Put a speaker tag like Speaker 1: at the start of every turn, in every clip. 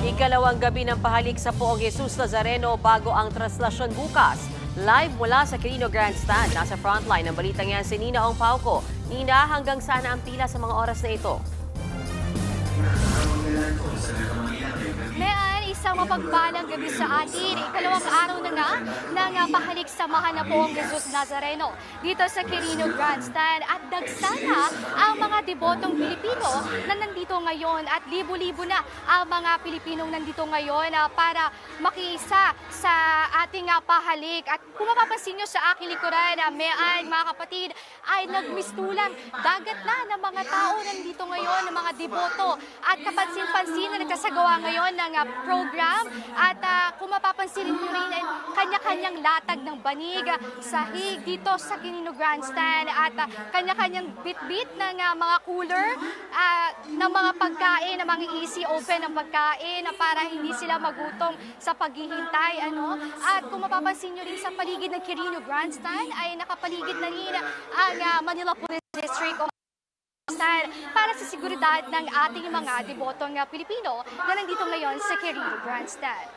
Speaker 1: Ikalawang gabi ng pahalik sa Poong Jesus Nazareno bago ang translasyon bukas. Live mula sa Quirino Grandstand, nasa frontline ng balitang yan si Nina Ong Pauco. Nina, hanggang sana ang pila sa mga oras na ito?
Speaker 2: Isang mapagpalang gabi sa atin. Ikalawang araw na nga ng pahalik samahan na Poong Jesus Nazareno dito sa Quirino Grandstand at dagsana ang mga debotong Pilipino na nandito ngayon at libo-libo na ang mga Pilipinong nandito ngayon para makiisa sa ating pahalik. At kung mapapansin nyo sa aking likuran, mga kapatid, ay nagmistulang dagat na ng mga tao nandito ngayon, ng mga deboto at kapansin-pansin na nagkasagawa ngayon ng program at kung mapapansin nyo rin kanya-kanyang latag ng banig, sahig dito sa Quirino Grandstand at kanya-kanyang bit-bit ng mga cooler ng mga pagkain, ng mga easy open ng pagkain para hindi sila magutom sa paghihintay. At kung mapapansin nyo rin sa paligid ng Quirino Grandstand ay nakapaligid na rin ang Manila Police District para sa seguridad ng ating mga debotong Pilipino na nandito ngayon sa Quirino Grandstand.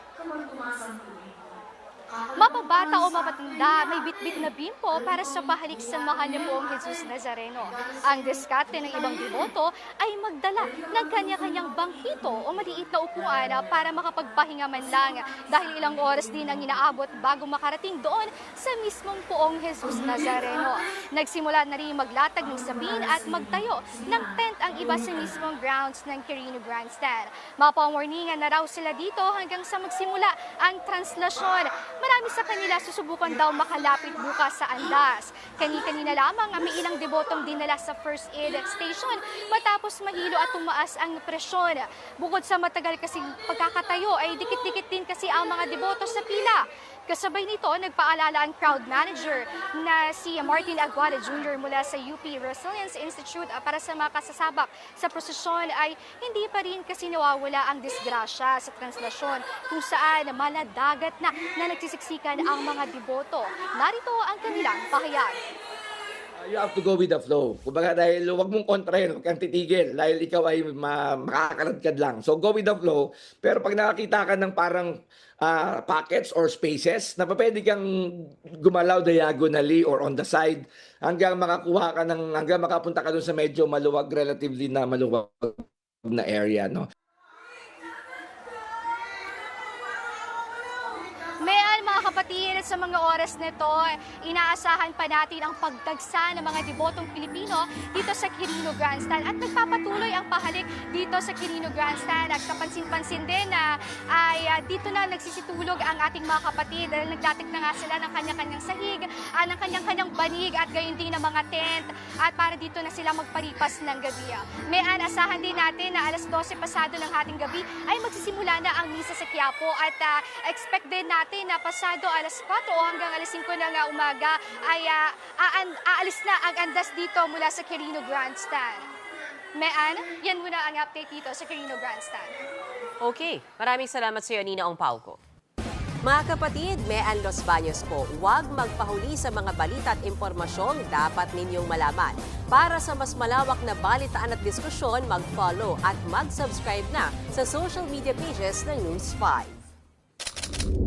Speaker 2: Mapabata o mapatanda, may bitbit na bimpo para sa pahalik samahan ni Poong Jesus Nazareno. Ang diskarte ng ibang deboto ay magdala ng kanya-kanyang bangkito o maliit na upuan para makapagpahinga man lang dahil ilang oras din ang inaabot bago makarating doon sa mismong Poong Jesus Nazareno. Nagsimula na rin maglatag ng sabin at magtayo ng tent ang iba sa mismong grounds ng Quirino Grandstand. Mapamorningan na raw sila dito hanggang sa magsimula ang translasyon. Marami sa kanila susubukan daw makalapit bukas sa andas. Kani-kanina lamang may ilang debotong dinala sa first aid station matapos mahilo at tumaas ang presyon. Bukod sa matagal kasing pagkakatayo ay dikit-dikit din kasi ang mga deboto sa pila. Kasabay nito, nagpaalala ang crowd manager na si Martin Aguada Jr. mula sa UP Resilience Institute para sa mga kasasabak sa prosesyon ay hindi pa rin kasi nawawala ang disgrasya sa translasyon kung saan maladagat na nagsisiksikan ang mga deboto. Narito ang kanilang pahayag.
Speaker 3: You have to go with the flow. Kumbaga dahil huwag mong kontrahin, huwag kang titigil dahil ikaw ay makakaladkad lang. So go with the flow. Pero pag nakakita ka ng parang pockets or spaces na pwede kang gumalaw diagonally or on the side hanggang makapunta ka dun sa medyo maluwag, relatively na maluwag na area, no?
Speaker 2: Kapatid, sa mga oras nito, inaasahan pa natin ang pagdagsa ng mga debotong Pilipino dito sa Quirino Grandstand at nagpapatuloy ang pahalik dito sa Quirino Grandstand at kapansin-pansin din na ay dito na nagsisitulog ang ating mga kapatid dahil nagdatik na nga sila ng kanya-kanyang sahig, ng kanyang-kanyang banig at gayon din ng mga tent at para dito na sila magparipas ng gabi. May asahan din natin na alas 12 pasado ng ating gabi ay magsisimula na ang misa sa Quiapo at expect din natin na pasado alas 4 o hanggang alas 5 ng umaga ay aalis na ang andas dito mula sa Quirino Grandstand. Yan muna ang update dito sa Quirino Grandstand.
Speaker 1: Okay, maraming salamat sa iyo, Nina Ong Pauco. Mga kapatid, Mean Los Baños po, huwag magpahuli sa mga balita at impormasyong dapat ninyong malaman. Para sa mas malawak na balitaan at diskusyon, mag-follow at mag-subscribe na sa social media pages ng News 5.